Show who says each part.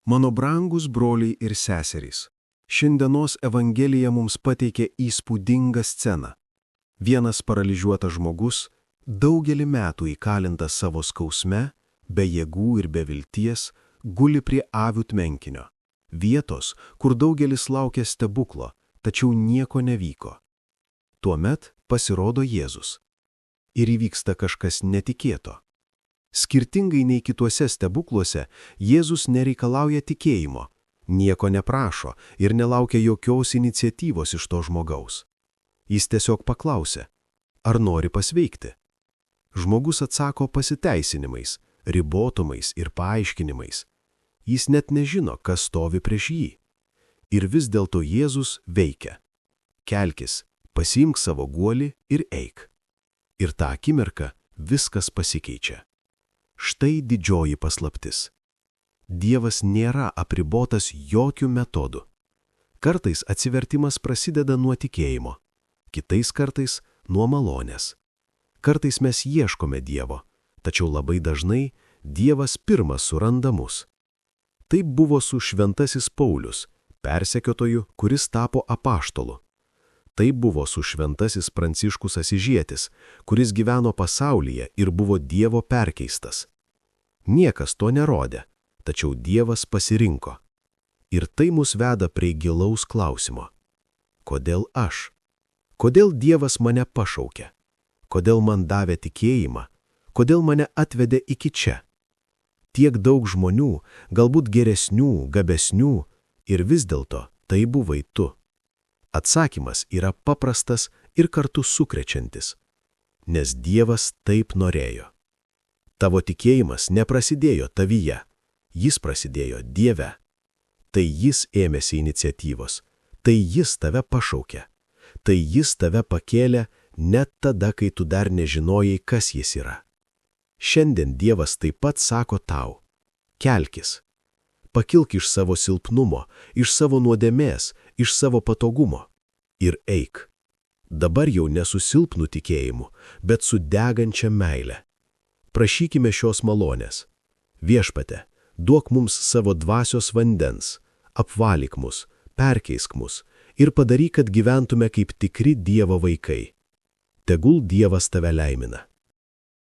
Speaker 1: Mano brangus broliai ir seserys, šiandienos Evangelija mums pateikė įspūdingą sceną. Vienas paralyžiuotas žmogus, daugelį metų įkalintas savo skausme, be jėgų ir be vilties, guli prie avių tvenkinio, vietos, kur daugelis laukia stebuklo, tačiau nieko nevyko. Tuomet pasirodo Jėzus. Ir įvyksta kažkas netikėto. Skirtingai nei kituose stebukluose, Jėzus nereikalauja tikėjimo, nieko neprašo ir nelaukia jokios iniciatyvos iš to žmogaus. Jis tiesiog paklausė, ar nori pasveikti. Žmogus atsako pasiteisinimais, ribotumais ir paaiškinimais. Jis net nežino, kas stovi prieš jį. Ir vis dėlto Jėzus veikia. Kelkis, pasiimk savo guolį ir eik. Ir tą akimirką viskas pasikeičia. Štai didžioji paslaptis. Dievas nėra apribotas jokių metodų. Kartais atsivertimas prasideda nuo tikėjimo, kitais kartais nuo malonės. Kartais mes ieškome Dievo, tačiau labai dažnai Dievas pirmas suranda mus. Taip buvo su šventasis Paulius, persekiotoju, kuris tapo apaštolu. Taip buvo su šventasis Pranciškus Asižietis, kuris gyveno pasaulyje ir buvo Dievo perkeistas. Niekas to nerodė, tačiau Dievas pasirinko. Ir tai mus veda prie gilaus klausimo. Kodėl aš? Kodėl Dievas mane pašaukė? Kodėl man davė tikėjimą? Kodėl mane atvedė iki čia? Tiek daug žmonių, galbūt geresnių, gabesnių, ir vis dėlto tai buvai tu. Atsakymas yra paprastas ir kartu sukrečiantis, nes Dievas taip norėjo. Tavo tikėjimas neprasidėjo tavyje, jis prasidėjo Dieve. Tai jis ėmėsi iniciatyvos, tai jis tave pašaukė, tai jis tave pakėlė net tada, kai tu dar nežinojai, kas jis yra. Šiandien Dievas taip pat sako tau, kelkis. Pakilk iš savo silpnumo, iš savo nuodėmės, iš savo patogumo ir eik. Dabar jau ne su silpnu tikėjimu, bet su degančia meile. Prašykime šios malonės. Viešpate, duok mums savo dvasios vandens, apvalyk mus, perkeisk mus ir padaryk, kad gyventume kaip tikri Dievo vaikai. Tegul Dievas tave laimina.